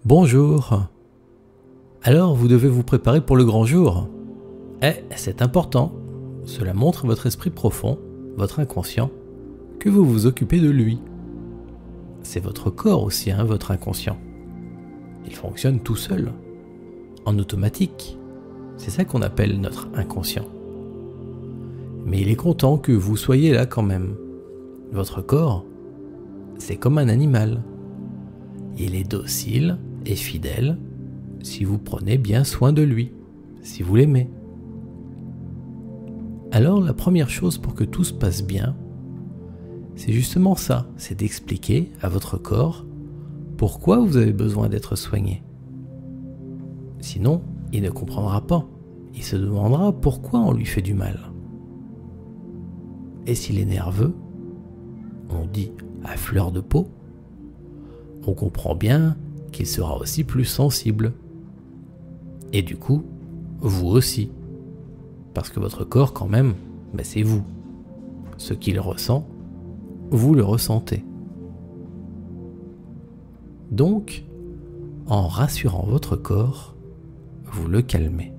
Bonjour. Alors, vous devez vous préparer pour le grand jour. C'est important. Cela montre votre esprit profond, votre inconscient, que vous vous occupez de lui. C'est votre corps aussi, votre inconscient. Il fonctionne tout seul, en automatique. C'est ça qu'on appelle notre inconscient. Mais il est content que vous soyez là quand même. Votre corps, c'est comme un animal. Il est docile et fidèle si vous prenez bien soin de lui, si vous l'aimez. Alors la première chose pour que tout se passe bien, c'est justement ça, c'est d'expliquer à votre corps pourquoi vous avez besoin d'être soigné. Sinon, il ne comprendra pas. Il se demandera pourquoi on lui fait du mal. Et s'il est nerveux, on dit à fleur de peau, on comprend bien qu'il sera aussi plus sensible. Et du coup, vous aussi. Parce que votre corps, quand même, c'est vous. Ce qu'il ressent, vous le ressentez. Donc, en rassurant votre corps, vous le calmez.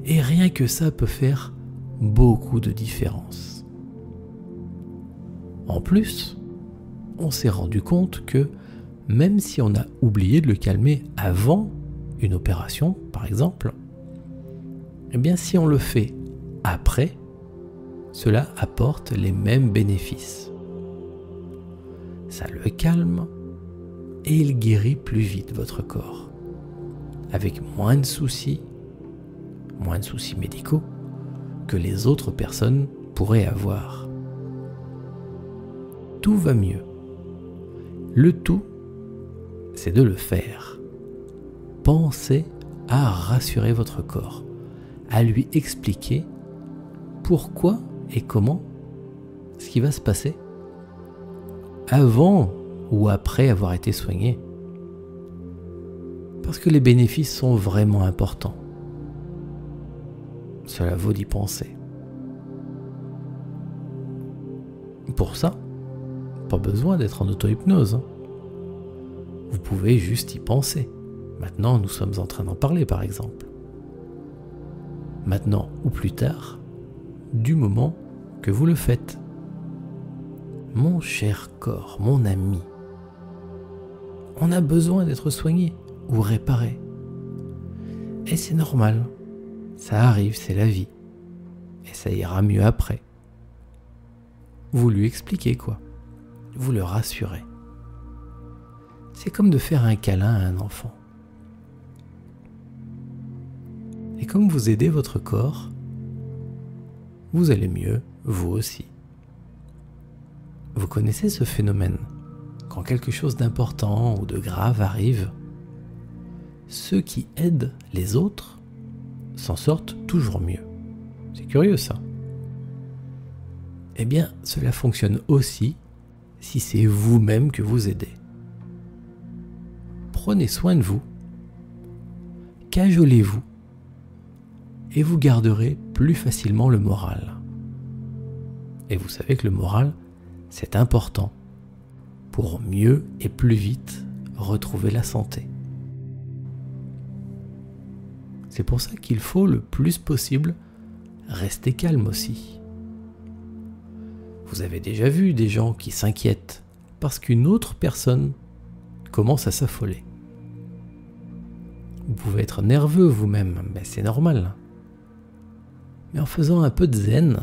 Et rien que ça peut faire beaucoup de différence. En plus, on s'est rendu compte que même si on a oublié de le calmer avant une opération, par exemple, si on le fait après, cela apporte les mêmes bénéfices. Ça le calme et il guérit plus vite votre corps, avec moins de soucis médicaux que les autres personnes pourraient avoir. Tout va mieux. Le tout, c'est de le faire. Pensez à rassurer votre corps, à lui expliquer pourquoi et comment ce qui va se passer avant ou après avoir été soigné. Parce que les bénéfices sont vraiment importants. Cela vaut d'y penser. Pour ça, pas besoin d'être en auto-hypnose. Vous pouvez juste y penser. Maintenant, nous sommes en train d'en parler, par exemple. Maintenant ou plus tard, du moment que vous le faites. Mon cher corps, mon ami, on a besoin d'être soigné ou réparé. Et c'est normal. Ça arrive, c'est la vie. Et ça ira mieux après. Vous lui expliquez quoi. Vous le rassurez. C'est comme de faire un câlin à un enfant. Et comme vous aidez votre corps, vous allez mieux, vous aussi. Vous connaissez ce phénomène. Quand quelque chose d'important ou de grave arrive, ceux qui aident les autres s'en sortent toujours mieux. C'est curieux ça. Cela fonctionne aussi si c'est vous-même que vous aidez. Prenez soin de vous, cajolez-vous, et vous garderez plus facilement le moral. Et vous savez que le moral, c'est important pour mieux et plus vite retrouver la santé. C'est pour ça qu'il faut le plus possible rester calme aussi. Vous avez déjà vu des gens qui s'inquiètent parce qu'une autre personne commence à s'affoler. Vous pouvez être nerveux vous-même, c'est normal. Mais en faisant un peu de zen,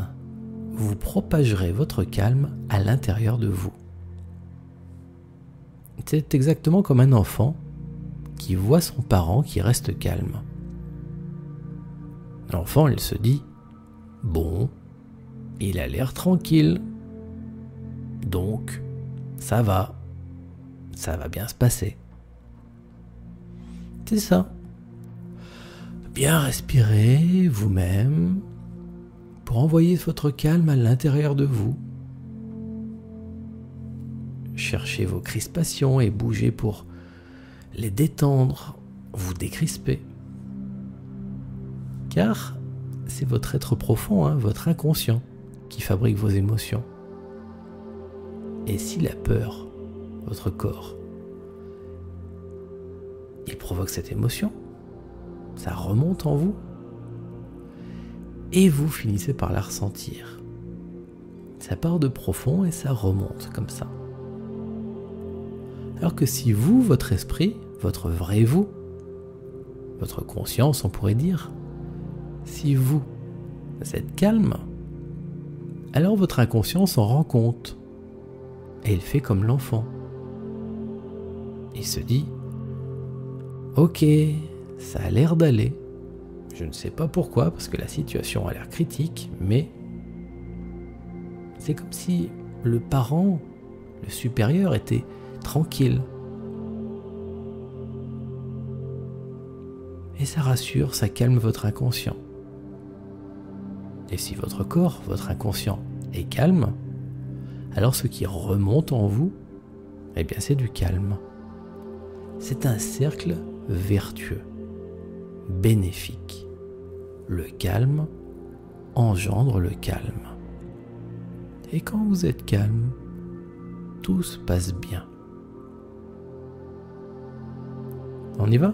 vous propagerez votre calme à l'intérieur de vous. C'est exactement comme un enfant qui voit son parent qui reste calme. L'enfant, il se dit « Bon, il a l'air tranquille, donc ça va bien se passer. » C'est ça. Bien respirer vous-même pour envoyer votre calme à l'intérieur de vous. Cherchez vos crispations et bougez pour les détendre, vous décrisper. Car c'est votre être profond, votre inconscient, qui fabrique vos émotions. Et si la peur, votre corps, il provoque cette émotion, ça remonte en vous, et vous finissez par la ressentir. Ça part de profond et ça remonte comme ça. Alors que si vous, votre esprit, votre vrai vous, votre conscience on pourrait dire, si vous êtes calme, alors votre inconscient s'en rend compte et il fait comme l'enfant. Il se dit « Ok, ça a l'air d'aller. Je ne sais pas pourquoi parce que la situation a l'air critique, mais c'est comme si le parent, le supérieur était tranquille. » Et ça rassure, ça calme votre inconscient. Et si votre corps, votre inconscient, est calme, alors ce qui remonte en vous, eh bien c'est du calme. C'est un cercle vertueux, bénéfique. Le calme engendre le calme. Et quand vous êtes calme, tout se passe bien. On y va ?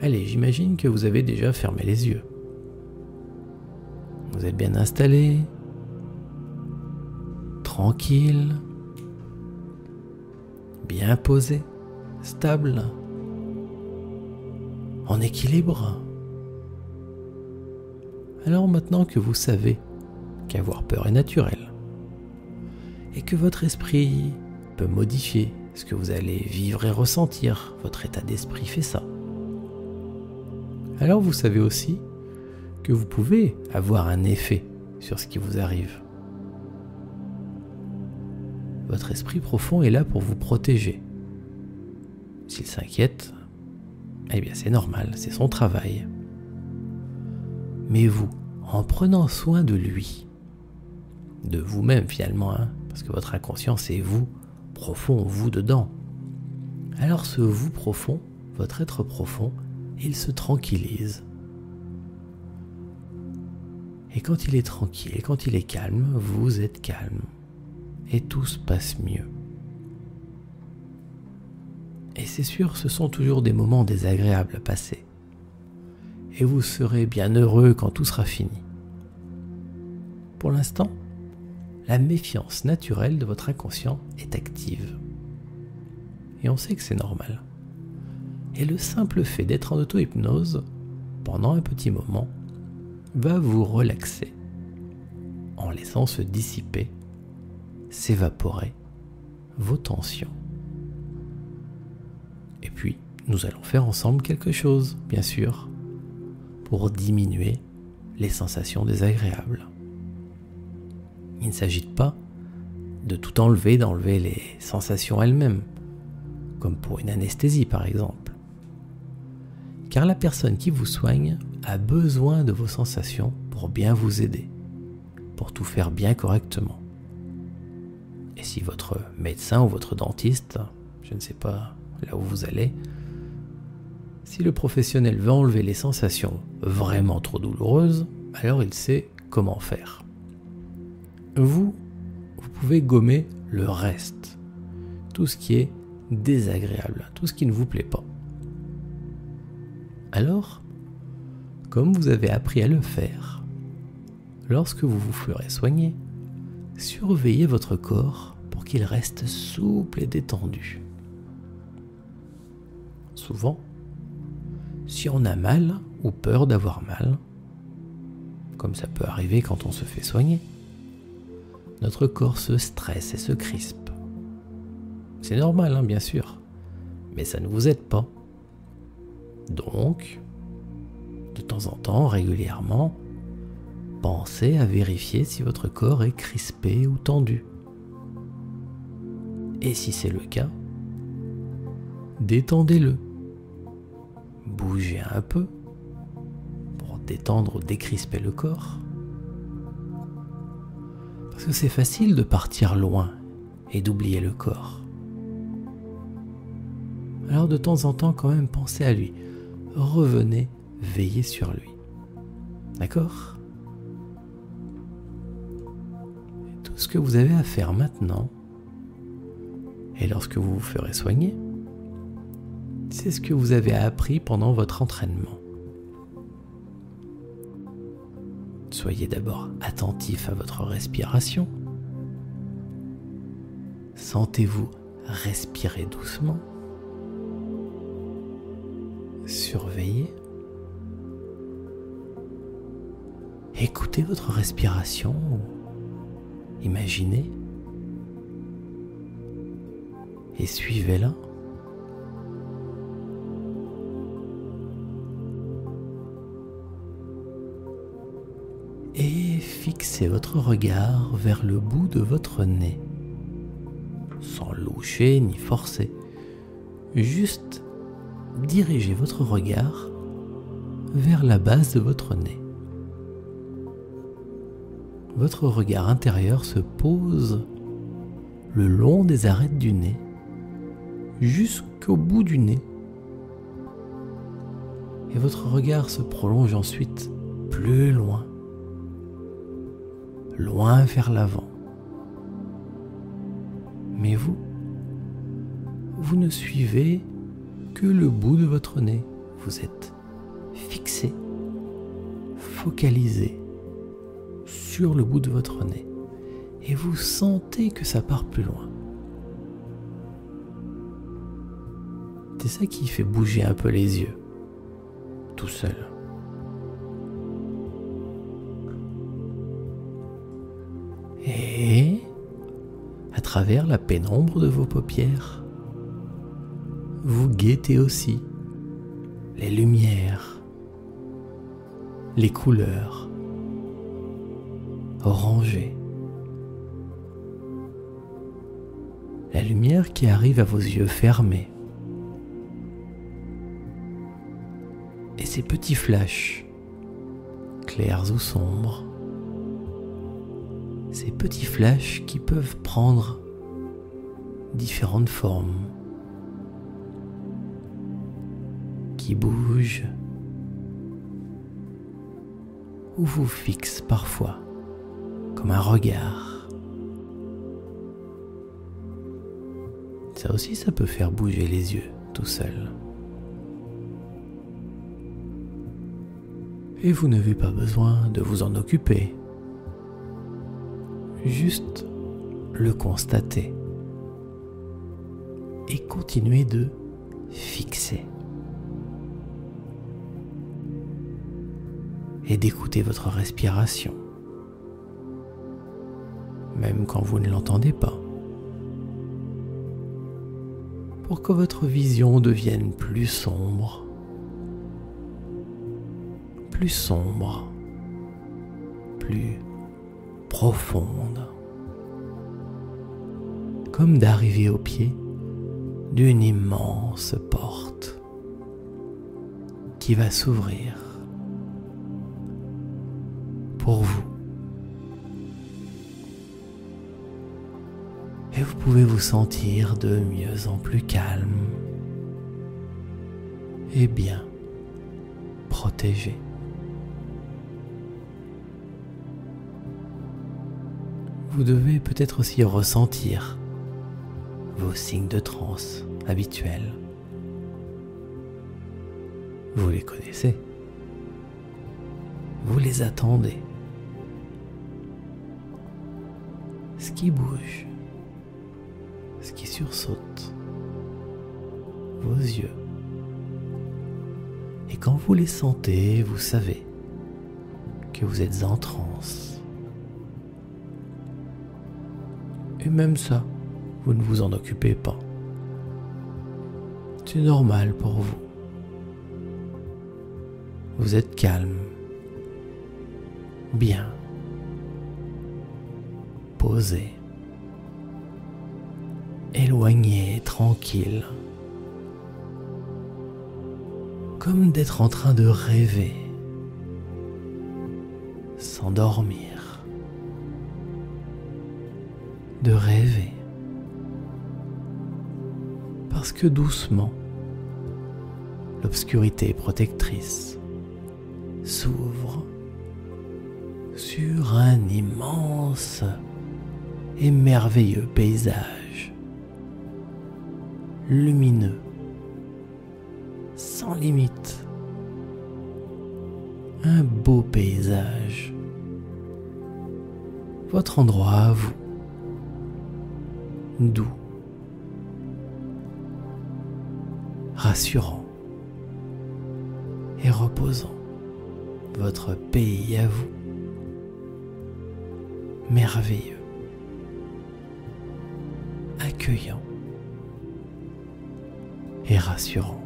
Allez, j'imagine que vous avez déjà fermé les yeux. Vous êtes bien installé, tranquille, bien posé, stable, en équilibre. Alors maintenant que vous savez qu'avoir peur est naturel et que votre esprit peut modifier ce que vous allez vivre et ressentir, votre état d'esprit fait ça. Alors vous savez aussi que vous pouvez avoir un effet sur ce qui vous arrive. Votre esprit profond est là pour vous protéger. S'il s'inquiète, eh bien c'est normal, c'est son travail. Mais vous, en prenant soin de lui, de vous-même finalement, parce que votre inconscient c'est vous, profond, vous dedans. Alors ce vous profond, votre être profond, il se tranquillise. Et quand il est tranquille, et quand il est calme, vous êtes calme. Et tout se passe mieux. Et c'est sûr, ce sont toujours des moments désagréables à passer. Et vous serez bien heureux quand tout sera fini. Pour l'instant, la méfiance naturelle de votre inconscient est active. Et on sait que c'est normal. Et le simple fait d'être en auto-hypnose, pendant un petit moment, va vous relaxer, en laissant se dissiper, s'évaporer vos tensions. Et puis, nous allons faire ensemble quelque chose, bien sûr, pour diminuer les sensations désagréables. Il ne s'agit pas de tout enlever, d'enlever les sensations elles-mêmes, comme pour une anesthésie par exemple. Car la personne qui vous soigne a besoin de vos sensations pour bien vous aider, pour tout faire bien correctement. Et si votre médecin ou votre dentiste, je ne sais pas là où vous allez, si le professionnel veut enlever les sensations vraiment trop douloureuses, alors il sait comment faire. Vous pouvez gommer le reste, tout ce qui est désagréable, tout ce qui ne vous plaît pas. Alors, comme vous avez appris à le faire, lorsque vous vous ferez soigner, surveillez votre corps pour qu'il reste souple et détendu. Souvent, si on a mal ou peur d'avoir mal, comme ça peut arriver quand on se fait soigner, notre corps se stresse et se crispe. C'est normal, bien sûr, mais ça ne vous aide pas. Donc, de temps en temps, régulièrement, pensez à vérifier si votre corps est crispé ou tendu. Et si c'est le cas, détendez-le. Bougez un peu pour détendre ou décrisper le corps. Parce que c'est facile de partir loin et d'oublier le corps. Alors de temps en temps, quand même, pensez à lui. Revenez, veillez sur lui. D'accord ? Et tout ce que vous avez à faire maintenant, et lorsque vous vous ferez soigner, C'est ce que vous avez appris pendant votre entraînement. Soyez d'abord attentif à votre respiration. Sentez-vous respirer doucement. Surveillez. Écoutez votre respiration. Imaginez. Et suivez-la. Et fixez votre regard vers le bout de votre nez, sans loucher ni forcer. Juste dirigez votre regard vers la base de votre nez. Votre regard intérieur se pose le long des arêtes du nez, jusqu'au bout du nez. Et votre regard se prolonge ensuite plus loin, loin vers l'avant. Mais vous ne suivez que le bout de votre nez. Vous êtes fixé, focalisé sur le bout de votre nez. Et vous sentez que ça part plus loin. C'est ça qui fait bouger un peu les yeux, tout seul. Et à travers la pénombre de vos paupières, vous guettez aussi les lumières, les couleurs orangées. La lumière qui arrive à vos yeux fermés. Et ces petits flashs, clairs ou sombres, ces petits flashs qui peuvent prendre différentes formes, qui bougent ou vous fixent parfois comme un regard. Ça aussi, ça peut faire bouger les yeux tout seul. Et vous n'avez pas besoin de vous en occuper. Juste le constater. Et continuer de fixer. Et d'écouter votre respiration. Même quand vous ne l'entendez pas. Pour que votre vision devienne plus sombre, plus profonde, comme d'arriver au pied d'une immense porte qui va s'ouvrir pour vous. Et vous pouvez vous sentir de mieux en plus calme et bien protégé. Vous devez peut-être aussi ressentir vos signes de transe habituels. Vous les connaissez. Vous les attendez. Ce qui bouge, ce qui sursaute, vos yeux. Et quand vous les sentez, vous savez que vous êtes en transe. Et même ça, vous ne vous en occupez pas. C'est normal pour vous. Vous êtes calme, bien, posé, éloigné, tranquille, comme d'être en train de rêver, s'endormir. De rêver. Parce que doucement, l'obscurité protectrice s'ouvre sur un immense et merveilleux paysage, lumineux, sans limite. Un beau paysage. Votre endroit à vous. Doux. Rassurant. Et reposant. Votre pays à vous. Merveilleux. Accueillant. Et rassurant.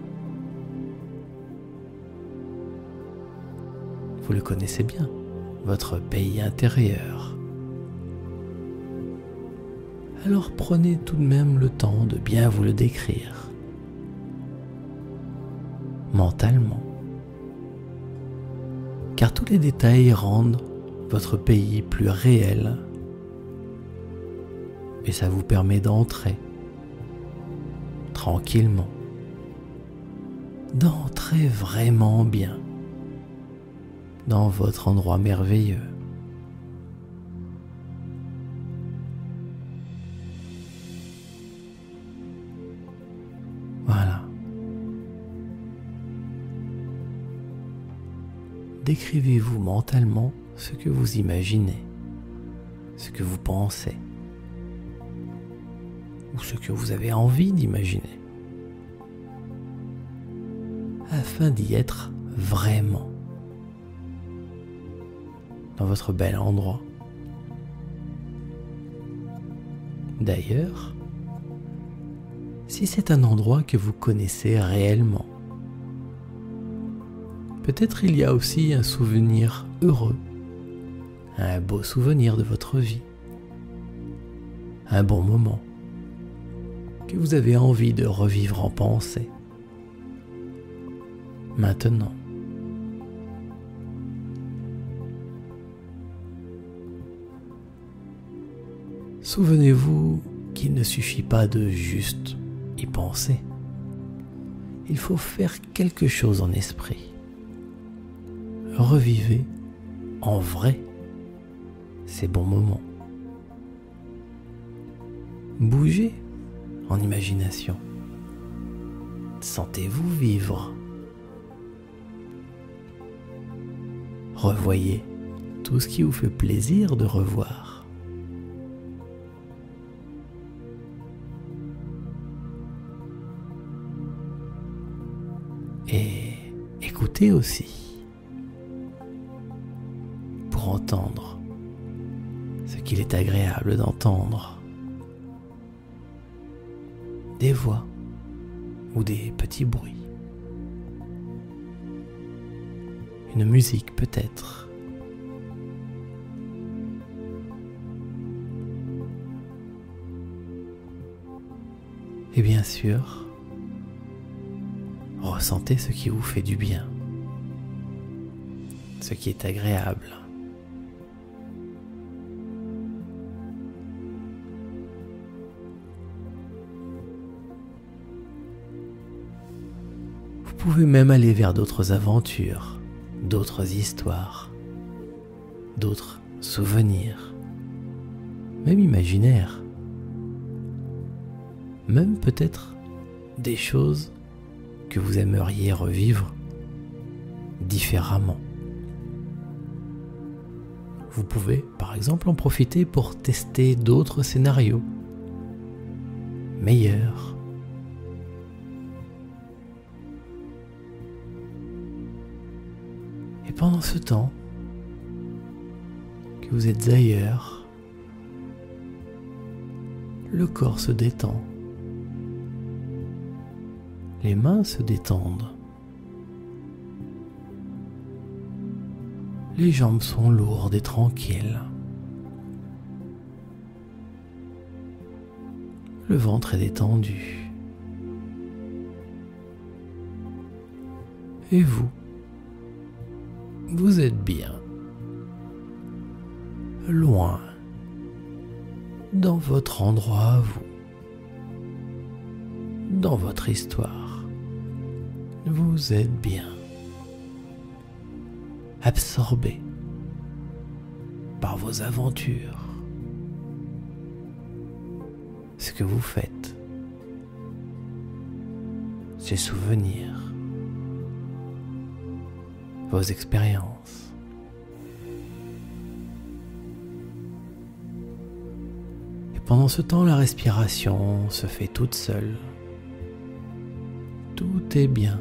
Vous le connaissez bien, votre pays intérieur. Alors prenez tout de même le temps de bien vous le décrire. Mentalement. Car tous les détails rendent votre pays plus réel. Et ça vous permet d'entrer tranquillement. D'entrer vraiment bien dans votre endroit merveilleux. Voilà. Décrivez-vous mentalement ce que vous imaginez, ce que vous pensez, ou ce que vous avez envie d'imaginer, afin d'y être vraiment dans votre bel endroit. D'ailleurs, si c'est un endroit que vous connaissez réellement, peut-être il y a aussi un souvenir heureux, un beau souvenir de votre vie, un bon moment que vous avez envie de revivre en pensée. Maintenant, souvenez-vous qu'il ne suffit pas de juste y penser. Il faut faire quelque chose en esprit. Revivez en vrai ces bons moments. Bougez en imagination. Sentez-vous vivre. Revoyez tout ce qui vous fait plaisir de revoir. Et écoutez aussi pour entendre ce qu'il est agréable d'entendre. Des voix ou des petits bruits. Une musique peut-être. Et bien sûr, ressentez ce qui vous fait du bien, ce qui est agréable. Vous pouvez même aller vers d'autres aventures, d'autres histoires, d'autres souvenirs, même imaginaires, même peut-être des choses que vous aimeriez revivre différemment. Vous pouvez par exemple en profiter pour tester d'autres scénarios meilleurs. Et pendant ce temps que vous êtes ailleurs, le corps se détend. Les mains se détendent. Les jambes sont lourdes et tranquilles. Le ventre est détendu. Et vous, vous êtes bien, loin, dans votre endroit à vous, dans votre histoire. Vous êtes bien, absorbé par vos aventures, ce que vous faites, ces souvenirs, vos expériences. Et pendant ce temps, la respiration se fait toute seule. Tout est bien,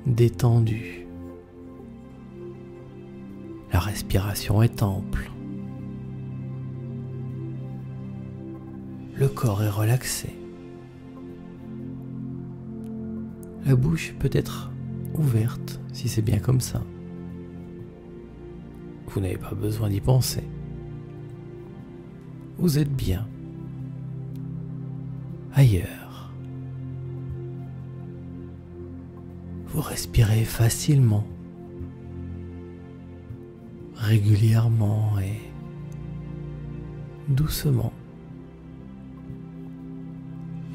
détendu. La respiration est ample. Le corps est relaxé. La bouche peut être ouverte si c'est bien comme ça. Vous n'avez pas besoin d'y penser. Vous êtes bien ailleurs. Vous respirez facilement, régulièrement et doucement.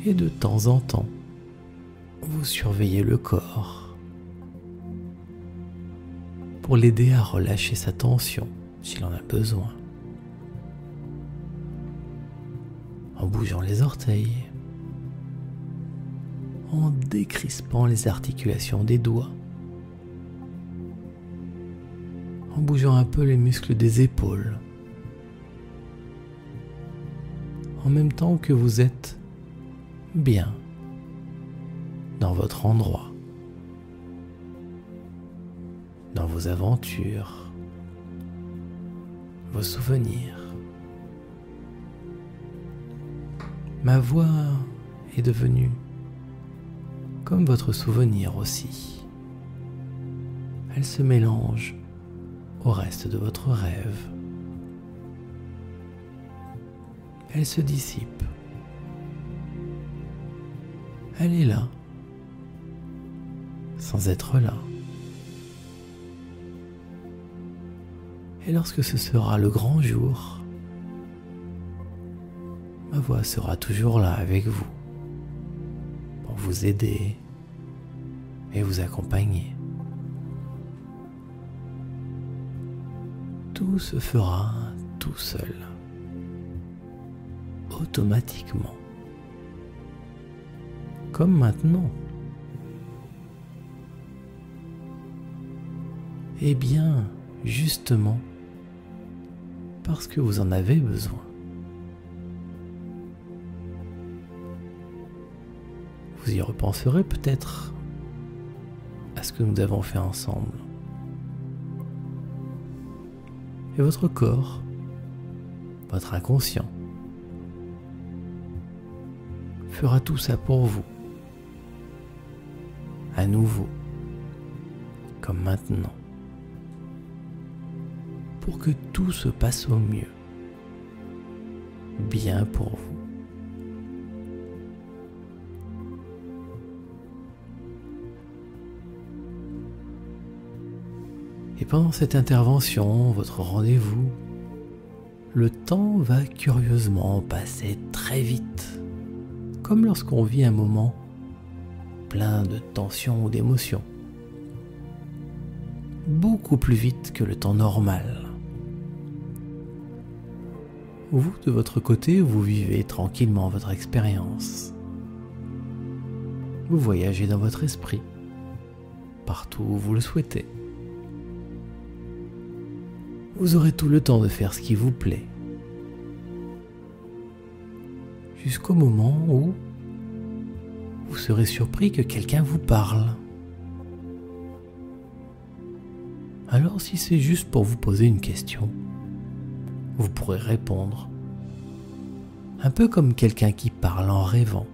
Et de temps en temps, vous surveillez le corps pour l'aider à relâcher sa tension s'il en a besoin. En bougeant les orteils, en décrispant les articulations des doigts, en bougeant un peu les muscles des épaules, en même temps que vous êtes bien dans votre endroit, dans vos aventures, vos souvenirs. Ma voix est devenue comme votre souvenir aussi. Elle se mélange au reste de votre rêve. Elle se dissipe. Elle est là, sans être là. Et lorsque ce sera le grand jour, ma voix sera toujours là avec vous, pour vous aider et vous accompagner. Tout se fera tout seul, automatiquement, comme maintenant. Eh bien, justement, parce que vous en avez besoin. Vous y repenserez peut-être à ce que nous avons fait ensemble. Et votre corps, votre inconscient, fera tout ça pour vous, à nouveau, comme maintenant, pour que tout se passe au mieux, bien pour vous. Et pendant cette intervention, votre rendez-vous, le temps va curieusement passer très vite, comme lorsqu'on vit un moment plein de tension ou d'émotion. Beaucoup plus vite que le temps normal. Vous, de votre côté, vous vivez tranquillement votre expérience. Vous voyagez dans votre esprit, partout où vous le souhaitez. Vous aurez tout le temps de faire ce qui vous plaît. Jusqu'au moment où vous serez surpris que quelqu'un vous parle. Alors si c'est juste pour vous poser une question, vous pourrez répondre. Un peu comme quelqu'un qui parle en rêvant.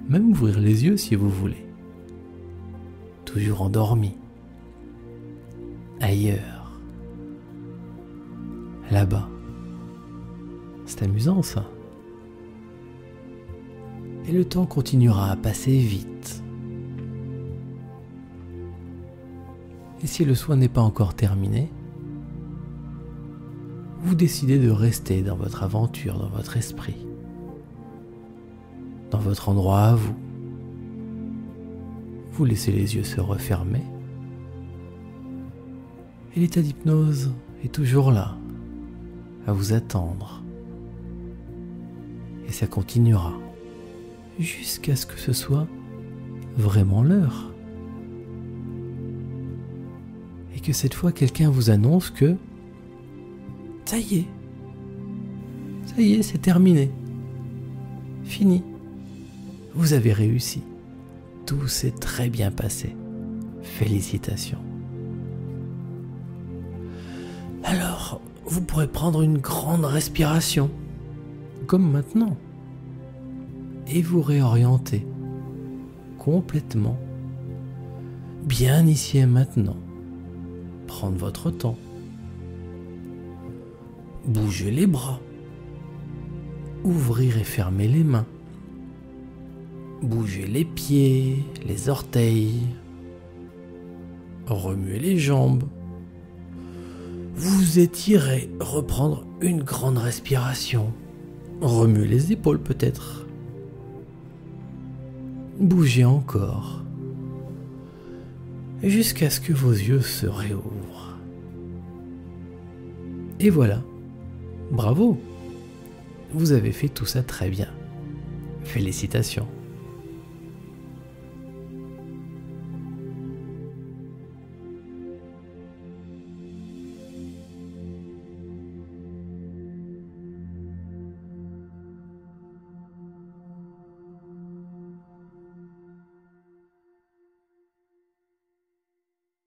Même ouvrir les yeux si vous voulez. Toujours endormi. Ailleurs. Là-bas. C'est amusant ça. Et le temps continuera à passer vite. Et si le soin n'est pas encore terminé, vous décidez de rester dans votre aventure, dans votre esprit, dans votre endroit à vous. Vous laissez les yeux se refermer. Et l'état d'hypnose est toujours là, à vous attendre. Et ça continuera, jusqu'à ce que ce soit vraiment l'heure. Et que cette fois quelqu'un vous annonce que ça y est, c'est terminé. Fini. Vous avez réussi. Tout s'est très bien passé. Félicitations. Alors, vous pourrez prendre une grande respiration, comme maintenant, et vous réorienter complètement, bien ici et maintenant. Prendre votre temps. Bouger les bras. Ouvrir et fermer les mains. Bouger les pieds, les orteils. Remuer les jambes. Vous étirez, reprendre une grande respiration. Remuer les épaules peut-être. Bougez encore. Jusqu'à ce que vos yeux se réouvrent. Et voilà. Bravo. Vous avez fait tout ça très bien. Félicitations.